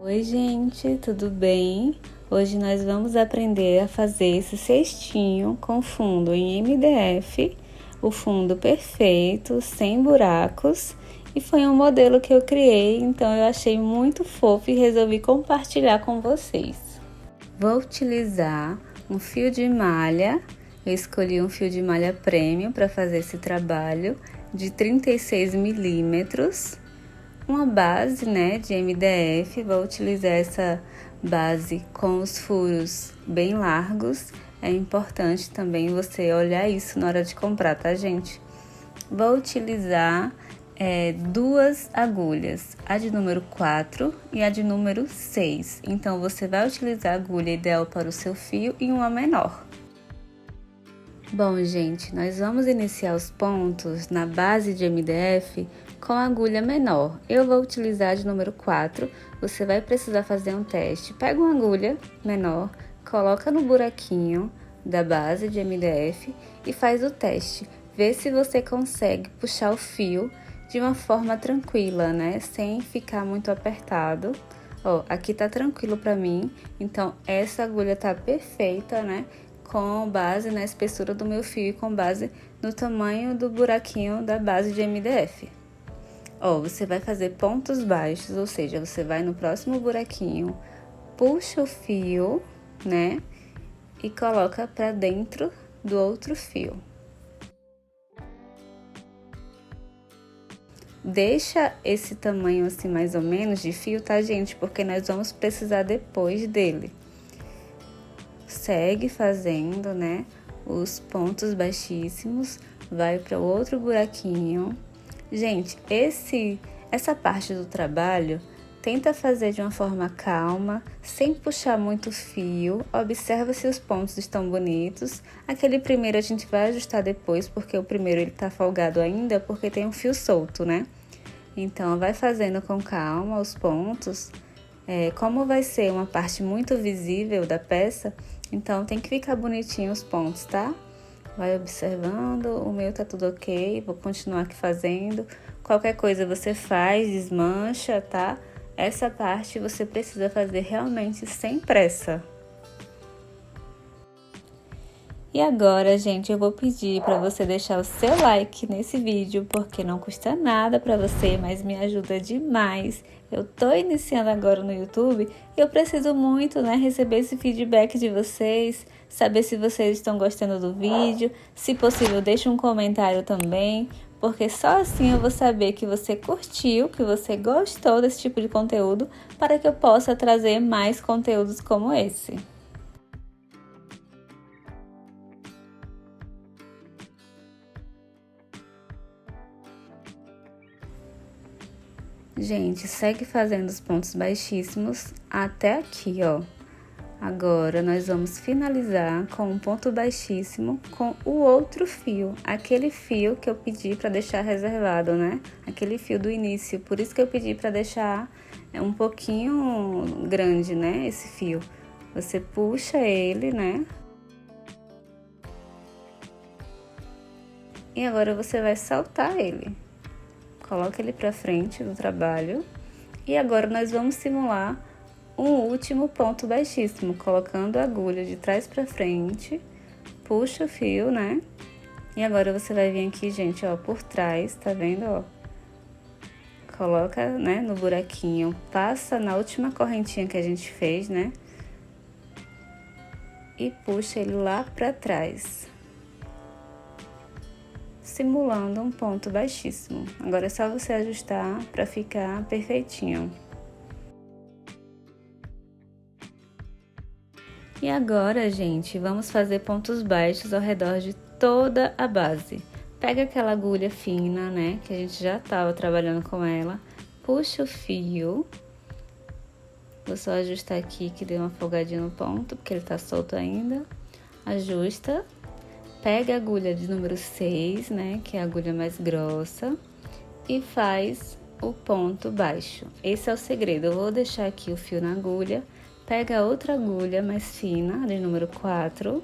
Oi, gente, tudo bem? Hoje nós vamos aprender a fazer esse cestinho com fundo em MDF, o fundo perfeito, sem buracos, e foi um modelo que eu criei, então eu achei muito fofo e resolvi compartilhar com vocês. Vou utilizar um fio de malha, eu escolhi um fio de malha premium para fazer esse trabalho, de 36 milímetros. Uma base, de MDF, vou utilizar essa base com os furos bem largos. É importante também você olhar isso na hora de comprar, tá, gente? Vou utilizar duas agulhas, a de número 4 e a de número 6. Então, você vai utilizar a agulha ideal para o seu fio e uma menor. Bom, gente, nós vamos iniciar os pontos na base de MDF com a agulha menor. Eu vou utilizar a de número 4, você vai precisar fazer um teste. Pega uma agulha menor, coloca no buraquinho da base de MDF e faz o teste. Vê se você consegue puxar o fio de uma forma tranquila, sem ficar muito apertado. Ó, aqui tá tranquilo pra mim, então essa agulha tá perfeita, com base na espessura do meu fio e com base no tamanho do buraquinho da base de MDF. Ó, você vai fazer pontos baixos, ou seja, você vai no próximo buraquinho, puxa o fio, e coloca pra dentro do outro fio. Deixa esse tamanho assim mais ou menos de fio, tá, gente? Porque nós vamos precisar depois dele. Segue fazendo, os pontos baixíssimos, vai para o outro buraquinho. Gente, essa parte do trabalho, tenta fazer de uma forma calma, sem puxar muito fio. Observa se os pontos estão bonitos. Aquele primeiro a gente vai ajustar depois, porque o primeiro ele tá folgado ainda, porque tem um fio solto, Então, vai fazendo com calma os pontos. Como vai ser uma parte muito visível da peça, então tem que ficar bonitinho os pontos, tá? Vai observando, o meu tá tudo ok, vou continuar aqui fazendo. Qualquer coisa você faz, desmancha, tá? Essa parte você precisa fazer realmente sem pressa. E agora, gente, eu vou pedir para você deixar o seu like nesse vídeo, porque não custa nada para você, mas me ajuda demais. Eu tô iniciando agora no YouTube e eu preciso muito, receber esse feedback de vocês, saber se vocês estão gostando do vídeo. Se possível, deixe um comentário também, porque só assim eu vou saber que você curtiu, que você gostou desse tipo de conteúdo, para que eu possa trazer mais conteúdos como esse. Gente, segue fazendo os pontos baixíssimos até aqui, ó. Agora, nós vamos finalizar com um ponto baixíssimo com o outro fio. Aquele fio que eu pedi para deixar reservado, Aquele fio do início. Por isso que eu pedi para deixar um pouquinho grande, esse fio. Você puxa ele, E agora você vai saltar ele. Coloca ele pra frente do trabalho. E agora nós vamos simular um último ponto baixíssimo, colocando a agulha de trás pra frente, puxa o fio, E agora você vai vir aqui, gente, ó, por trás, tá vendo, ó? Coloca, no buraquinho, passa na última correntinha que a gente fez, E puxa ele lá pra trás, simulando um ponto baixíssimo. Agora é só você ajustar para ficar perfeitinho. E agora, gente, vamos fazer pontos baixos ao redor de toda a base. Pega aquela agulha fina, que a gente já estava trabalhando com ela, puxa o fio. Vou só ajustar aqui que deu uma folgadinha no ponto, porque ele tá solto ainda. Ajusta. Pega a agulha de número 6, que é a agulha mais grossa, e faz o ponto baixo. Esse é o segredo. Eu vou deixar aqui o fio na agulha, pega a outra agulha mais fina, de número 4,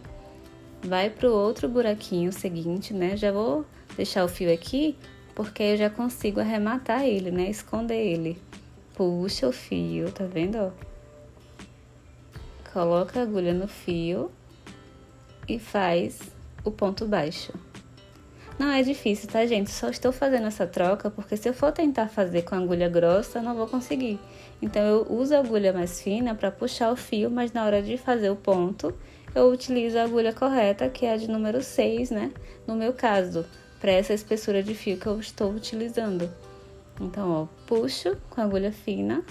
vai pro outro buraquinho seguinte, Já vou deixar o fio aqui, porque eu já consigo arrematar ele, esconder ele. puxa o fio, tá vendo, ó? Coloca a agulha no fio e faz o ponto baixo. Não é difícil, tá, gente? Só estou fazendo essa troca porque se eu for tentar fazer com a agulha grossa, eu não vou conseguir. Então, eu uso a agulha mais fina para puxar o fio, mas na hora de fazer o ponto, eu utilizo a agulha correta, que é a de número 6, né? No meu caso, para essa espessura de fio que eu estou utilizando. Então, ó, puxo com a agulha fina,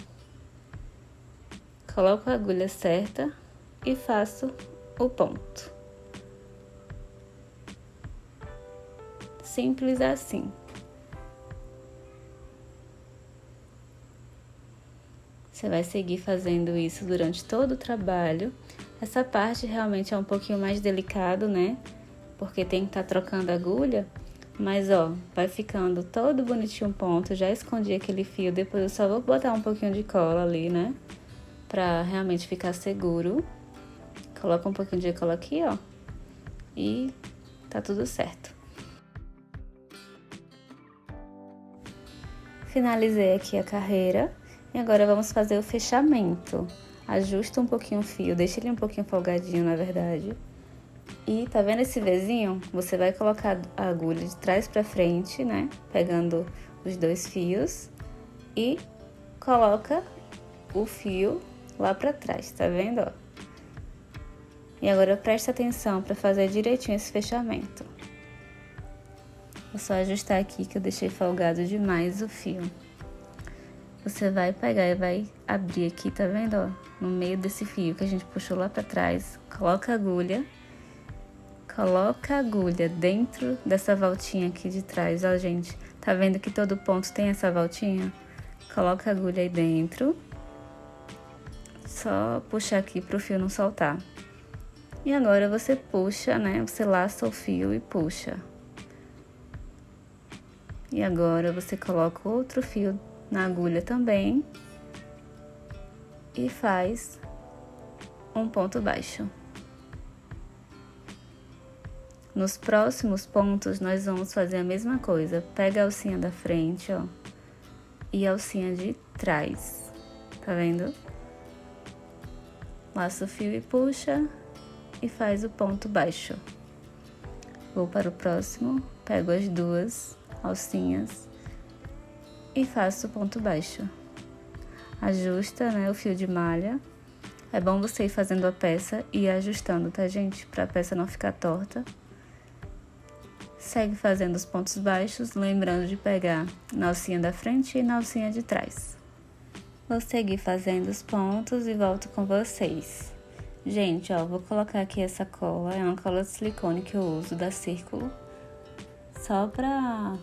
coloco a agulha certa e faço o ponto. Simples assim. Você vai seguir fazendo isso durante todo o trabalho. Essa parte realmente é um pouquinho mais delicado, né? Porque tem que estar trocando a agulha. Mas, ó, vai ficando todo bonitinho o ponto. Já escondi aquele fio, depois eu só vou botar um pouquinho de cola ali, né? Pra realmente ficar seguro. Coloca um pouquinho de cola aqui, ó. E tá tudo certo. Finalizei aqui a carreira e agora vamos fazer o fechamento. Ajusta um pouquinho o fio, deixa ele um pouquinho folgadinho, na verdade. E tá vendo esse Vzinho? Você vai colocar a agulha de trás pra frente, né? Pegando os dois fios e coloca o fio lá pra trás, tá vendo, ó? E agora presta atenção pra fazer direitinho esse fechamento. Vou só ajustar aqui que eu deixei folgado demais o fio. Você vai pegar e vai abrir aqui, tá vendo, ó? No meio desse fio que a gente puxou lá pra trás. Coloca a agulha dentro dessa voltinha aqui de trás, ó, gente. Tá vendo que todo ponto tem essa voltinha? Coloca a agulha aí dentro. Só puxar aqui pro fio não soltar. E agora você puxa, né? Você laça o fio e puxa. E agora você coloca outro fio na agulha também e faz um ponto baixo. Nos próximos pontos, nós vamos fazer a mesma coisa. Pega a alcinha da frente, ó, e a alcinha de trás, tá vendo? Laça o fio e puxa e faz o ponto baixo. Vou para o próximo, pego as duas alcinhas e faço o ponto baixo. Ajusta, né, o fio de malha. É bom você ir fazendo a peça e ir ajustando, tá, gente? Pra peça não ficar torta. Segue fazendo os pontos baixos, lembrando de pegar na alcinha da frente e na alcinha de trás. Vou seguir fazendo os pontos e volto com vocês. Gente, ó, vou colocar aqui essa cola, é uma cola de silicone que eu uso da Círculo. Só pra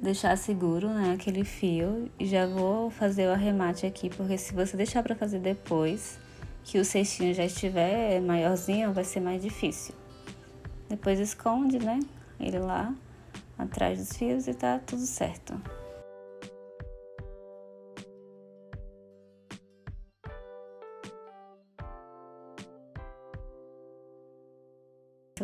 deixar seguro, né, aquele fio. E já vou fazer o arremate aqui, porque se você deixar pra fazer depois, que o cestinho já estiver maiorzinho, vai ser mais difícil. Depois esconde, né, ele lá atrás dos fios e tá tudo certo.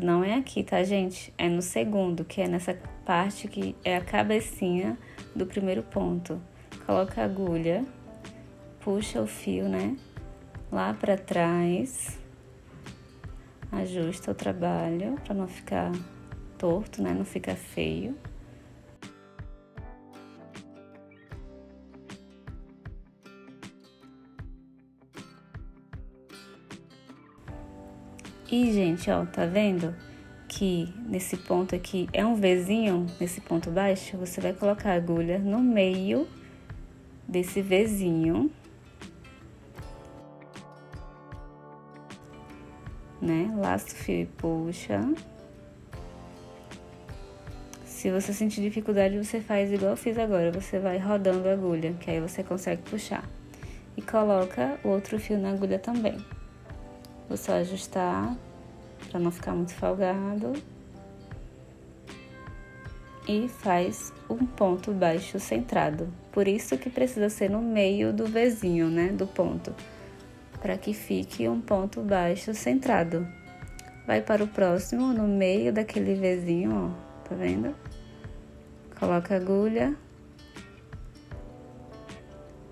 Não é aqui, tá, gente? É no segundo, que é nessa parte que é a cabecinha do primeiro ponto. Coloca a agulha, puxa o fio, né, lá pra trás, ajusta o trabalho pra não ficar torto, né, não ficar feio. E, gente, ó, tá vendo que nesse ponto aqui é um Vzinho, nesse ponto baixo? Você vai colocar a agulha no meio desse Vzinho, né? Laça o fio e puxa. Se você sentir dificuldade, você faz igual eu fiz agora. Você vai rodando a agulha, que aí você consegue puxar. E coloca o outro fio na agulha também. Vou só ajustar para não ficar muito folgado. E faz um ponto baixo centrado. Por isso que precisa ser no meio do Vzinho, né, do ponto. Para que fique um ponto baixo centrado. Vai para o próximo, no meio daquele Vzinho, ó, tá vendo? Coloca a agulha.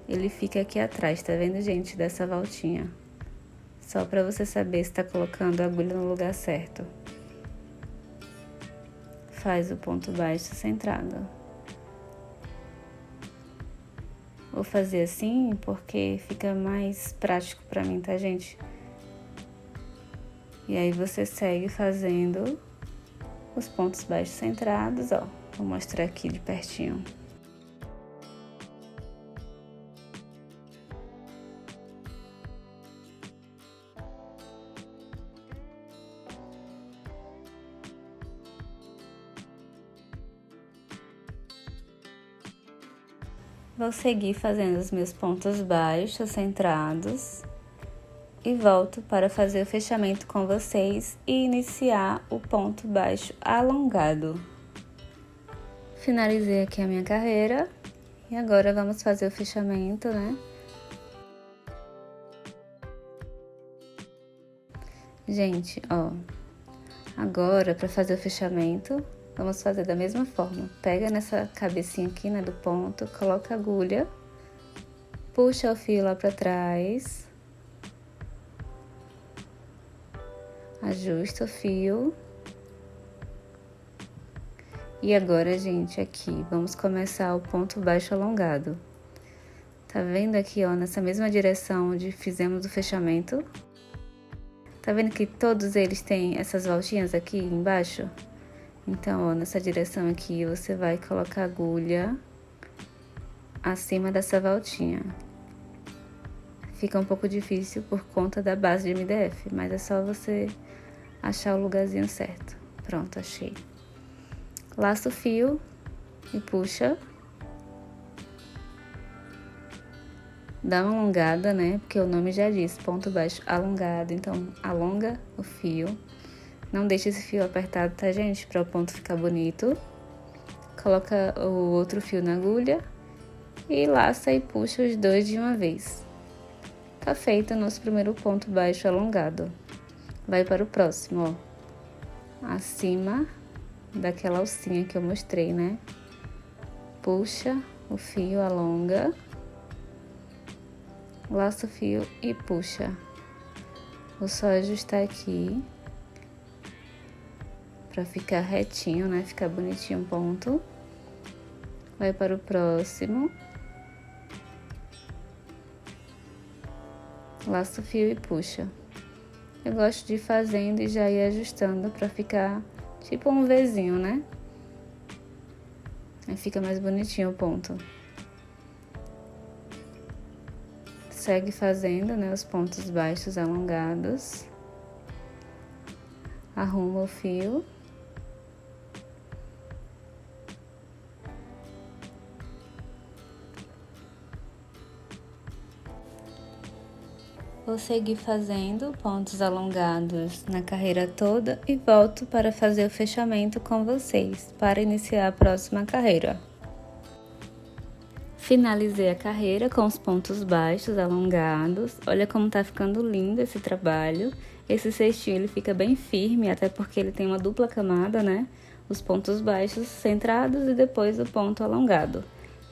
ele fica aqui atrás, tá vendo, gente, dessa voltinha. Só pra você saber se tá colocando a agulha no lugar certo. Faz o ponto baixo centrado. Vou fazer assim porque fica mais prático pra mim, tá, gente? E aí você segue fazendo os pontos baixos centrados, ó. Vou mostrar aqui de pertinho. Vou seguir fazendo os meus pontos baixos centrados e volto para fazer o fechamento com vocês e iniciar o ponto baixo alongado. Finalizei aqui a minha carreira e agora vamos fazer o fechamento, né? Gente, ó, agora para fazer o fechamento, vamos fazer da mesma forma. Pega nessa cabecinha aqui, né, do ponto, coloca a agulha, puxa o fio lá para trás, ajusta o fio. E agora, gente, aqui, vamos começar o ponto baixo alongado. Tá vendo aqui, ó, nessa mesma direção onde fizemos o fechamento? Tá vendo que todos eles têm essas voltinhas aqui embaixo? Então, ó, nessa direção aqui, você vai colocar a agulha acima dessa voltinha. Fica um pouco difícil por conta da base de MDF, mas é só você achar o lugarzinho certo. Pronto, achei. Laça o fio e puxa. Dá uma alongada, né? Porque o nome já diz, ponto baixo alongado. Então, alonga o fio. Não deixe esse fio apertado, tá, gente? Para o ponto ficar bonito. Coloca o outro fio na agulha e laça e puxa os dois de uma vez. Tá feito o nosso primeiro ponto baixo alongado. Vai para o próximo, ó. Acima daquela alcinha que eu mostrei, né? Puxa o fio, alonga. Laça o fio e puxa. Vou só ajustar aqui para ficar retinho, né? Ficar bonitinho o ponto. Vai para o próximo. Laça o fio e puxa. Eu gosto de ir fazendo e já ir ajustando para ficar tipo um Vzinho, né? Aí fica mais bonitinho o ponto. Segue fazendo, né, os pontos baixos alongados. Arruma o fio. Vou seguir fazendo pontos alongados na carreira toda e volto para fazer o fechamento com vocês, para iniciar a próxima carreira. Finalizei a carreira com os pontos baixos alongados. Olha como tá ficando lindo esse trabalho. Esse cestinho ele fica bem firme, até porque ele tem uma dupla camada, né? Os pontos baixos centrados e depois o ponto alongado.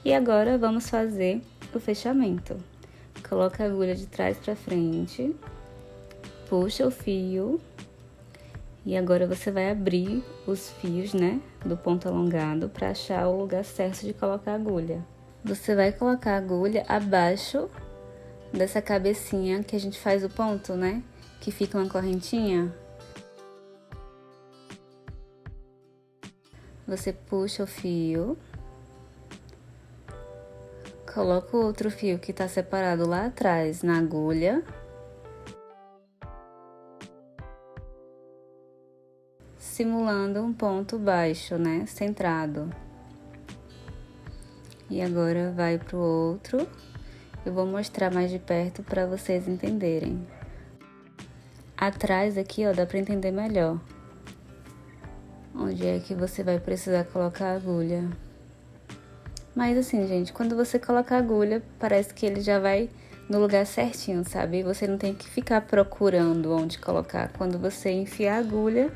E agora vamos fazer o fechamento. Coloca a agulha de trás para frente, puxa o fio e agora você vai abrir os fios, né, do ponto alongado para achar o lugar certo de colocar a agulha. Você vai colocar a agulha abaixo dessa cabecinha que a gente faz o ponto, né, que fica uma correntinha. Você puxa o fio. Coloca o outro fio que tá separado lá atrás na agulha. Simulando um ponto baixo, né? Centrado. E agora vai pro outro. Eu vou mostrar mais de perto para vocês entenderem. Atrás aqui, ó, dá pra entender melhor. Onde é que você vai precisar colocar a agulha. Mas assim, gente, quando você coloca a agulha, parece que ele já vai no lugar certinho, sabe? Você não tem que ficar procurando onde colocar. Quando você enfiar a agulha,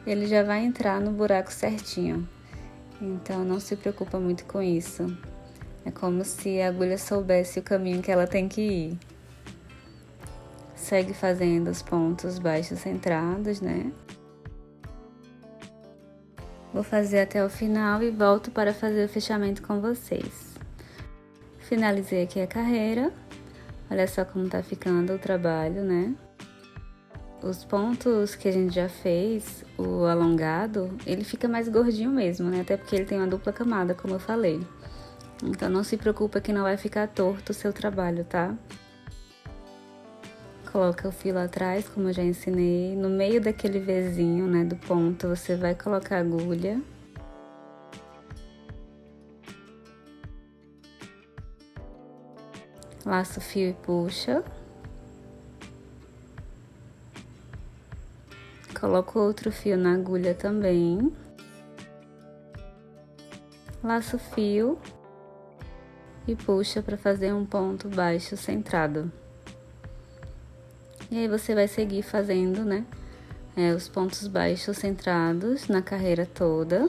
ele já vai entrar no buraco certinho. Então, não se preocupa muito com isso. É como se a agulha soubesse o caminho que ela tem que ir. Segue fazendo os pontos baixos centrados, né? Vou fazer até o final e volto para fazer o fechamento com vocês. Finalizei aqui a carreira. Olha só como tá ficando o trabalho, né? Os pontos que a gente já fez, o alongado, ele fica mais gordinho mesmo, né? Até porque ele tem uma dupla camada, como eu falei. Então não se preocupa que não vai ficar torto o seu trabalho, tá? Coloca o fio lá atrás, como eu já ensinei. No meio daquele Vzinho, né, do ponto, você vai colocar a agulha. Laça o fio e puxa. Coloco outro fio na agulha também. Laça o fio e puxa para fazer um ponto baixo centrado. E aí você vai seguir fazendo, né, os pontos baixos centrados na carreira toda.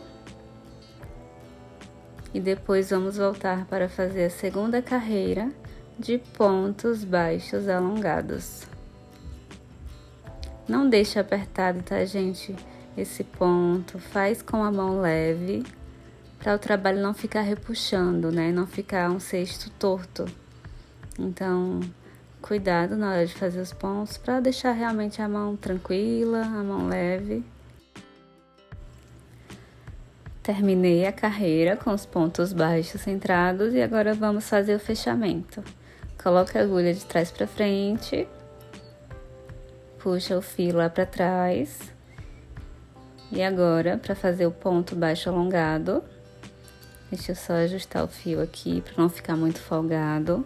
E depois vamos voltar para fazer a segunda carreira de pontos baixos alongados. Não deixe apertado, tá, gente? Esse ponto, faz com a mão leve, para o trabalho não ficar repuxando, né? Não ficar um cesto torto. Então, cuidado na hora de fazer os pontos, para deixar realmente a mão tranquila, a mão leve. Terminei a carreira com os pontos baixos centrados e agora vamos fazer o fechamento. Coloca a agulha de trás para frente, puxa o fio lá para trás. E agora, para fazer o ponto baixo alongado, deixa eu só ajustar o fio aqui para não ficar muito folgado.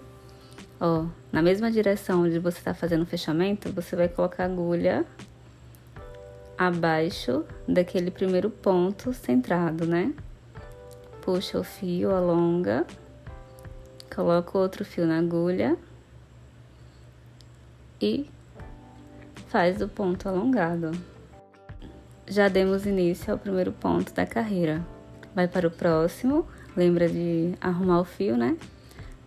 Ó, na mesma direção onde você tá fazendo o fechamento, você vai colocar a agulha abaixo daquele primeiro ponto centrado, né? Puxa o fio, alonga, coloca outro fio na agulha e faz o ponto alongado. Já demos início ao primeiro ponto da carreira. Vai para o próximo, lembra de arrumar o fio, né?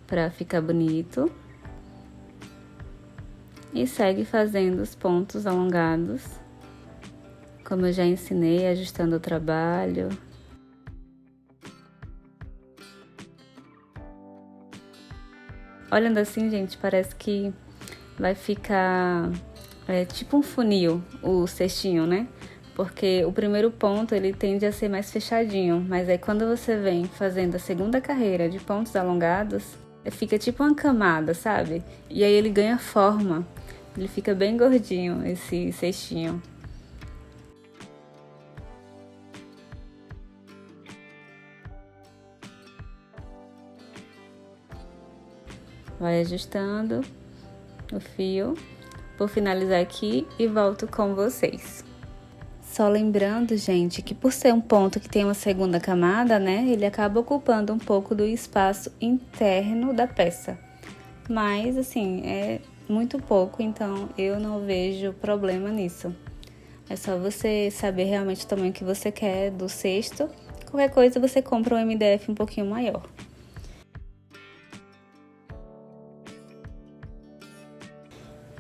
Para ficar bonito. E segue fazendo os pontos alongados, como eu já ensinei, ajustando o trabalho. Olhando assim, gente, parece que vai ficar tipo um funil, o cestinho, né? Porque o primeiro ponto, ele tende a ser mais fechadinho, mas aí quando você vem fazendo a segunda carreira de pontos alongados, fica tipo uma camada, sabe? E aí ele ganha forma, ele fica bem gordinho, esse cestinho. Vai ajustando o fio. Vou finalizar aqui e volto com vocês. Só lembrando, gente, que por ser um ponto que tem uma segunda camada, né, ele acaba ocupando um pouco do espaço interno da peça. Mas, assim, é muito pouco, então eu não vejo problema nisso. É só você saber realmente o tamanho que você quer do cesto. Qualquer coisa você compra um MDF um pouquinho maior.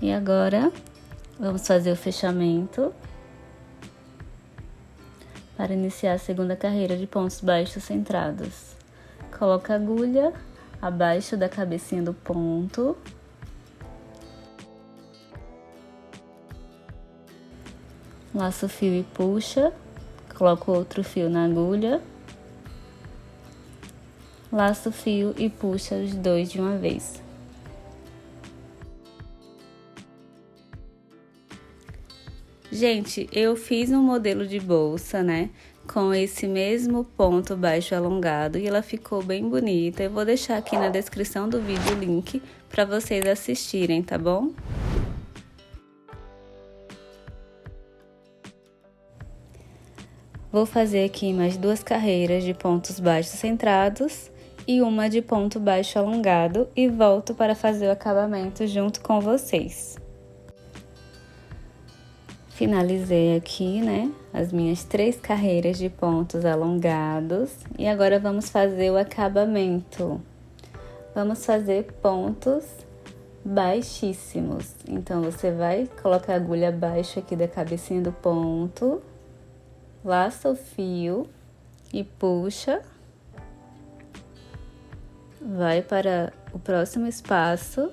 E agora, vamos fazer o fechamento para iniciar a segunda carreira de pontos baixos centrados. Coloca a agulha abaixo da cabecinha do ponto. Laça o fio e puxa. Coloca o outro fio na agulha. Laça o fio e puxa os dois de uma vez. Gente, eu fiz um modelo de bolsa, né, com esse mesmo ponto baixo alongado e ela ficou bem bonita. Eu vou deixar aqui na descrição do vídeo o link para vocês assistirem, tá bom? Vou fazer aqui mais 2 carreiras de pontos baixos centrados e uma de ponto baixo alongado e volto para fazer o acabamento junto com vocês. Finalizei aqui, né, as minhas 3 carreiras de pontos alongados e agora vamos fazer o acabamento. vamos fazer pontos baixíssimos. Então, você vai colocar a agulha abaixo aqui da cabecinha do ponto, laça o fio e puxa. Vai para o próximo espaço,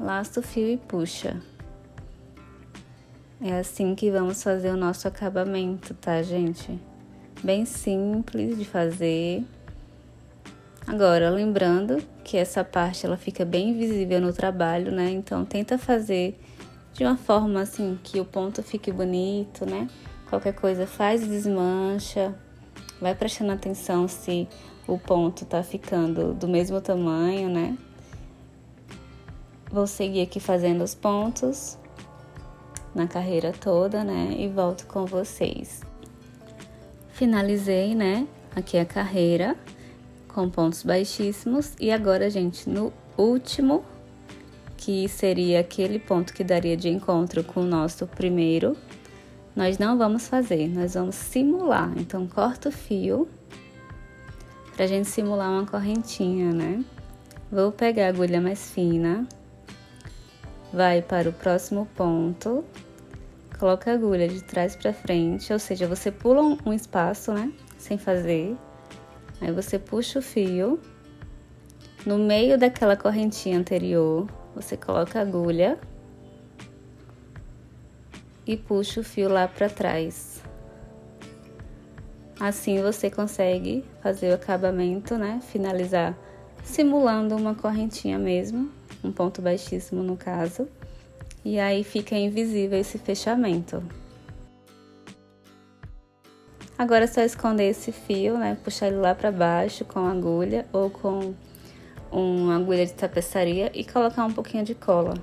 laça o fio e puxa. É assim que vamos fazer o nosso acabamento, tá, gente? Bem simples de fazer. Agora, lembrando que essa parte ela fica bem visível no trabalho, né? Então, tenta fazer de uma forma assim que o ponto fique bonito, né? Qualquer coisa faz e desmancha. Vai prestando atenção se o ponto tá ficando do mesmo tamanho, né? Vou seguir aqui fazendo os pontos na carreira toda, né? E volto com vocês. Finalizei, né? Aqui a carreira com pontos baixíssimos. E agora, gente, no último, que seria aquele ponto que daria de encontro com o nosso primeiro, nós não vamos fazer, nós vamos simular. Então, corta o fio pra gente simular uma correntinha, né? Vou pegar a agulha mais fina, vai para o próximo ponto, coloca a agulha de trás pra frente, ou seja, você pula um espaço, né? Sem fazer. Aí você puxa o fio, no meio daquela correntinha anterior, você coloca a agulha e puxa o fio lá pra trás. Assim você consegue fazer o acabamento, né? Finalizar simulando uma correntinha mesmo, um ponto baixíssimo no caso. E aí fica invisível esse fechamento. Agora é só esconder esse fio, né? Puxar ele lá pra baixo com a agulha ou com uma agulha de tapeçaria e colocar um pouquinho de cola.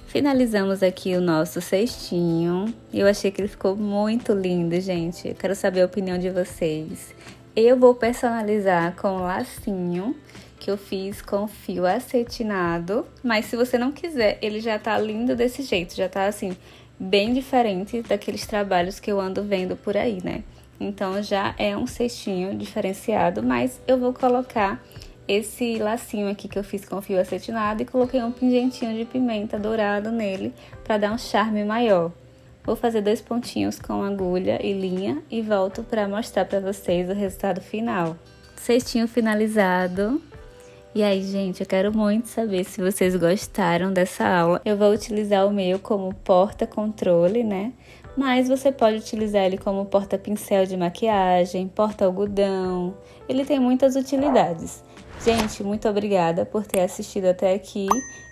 Finalizamos aqui o nosso cestinho. Eu achei que ele ficou muito lindo, gente. Eu quero saber a opinião de vocês. Eu vou personalizar com lacinho, que eu fiz com fio acetinado. Mas se você não quiser, ele já tá lindo desse jeito. Já tá, assim, bem diferente daqueles trabalhos que eu ando vendo por aí, né? Então, já é um cestinho diferenciado, mas eu vou colocar esse lacinho aqui que eu fiz com fio acetinado e coloquei um pingentinho de pimenta dourado nele para dar um charme maior. Vou fazer 2 pontinhos com agulha e linha e volto para mostrar para vocês o resultado final. Cestinho finalizado. E aí, gente, eu quero muito saber se vocês gostaram dessa aula. Eu vou utilizar o meu como porta-controle, né? Mas você pode utilizar ele como porta-pincel de maquiagem, porta-algodão. Ele tem muitas utilidades. Gente, muito obrigada por ter assistido até aqui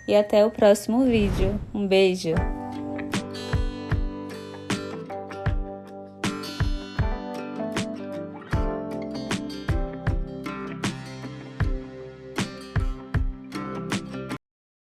e até o próximo vídeo. Um beijo!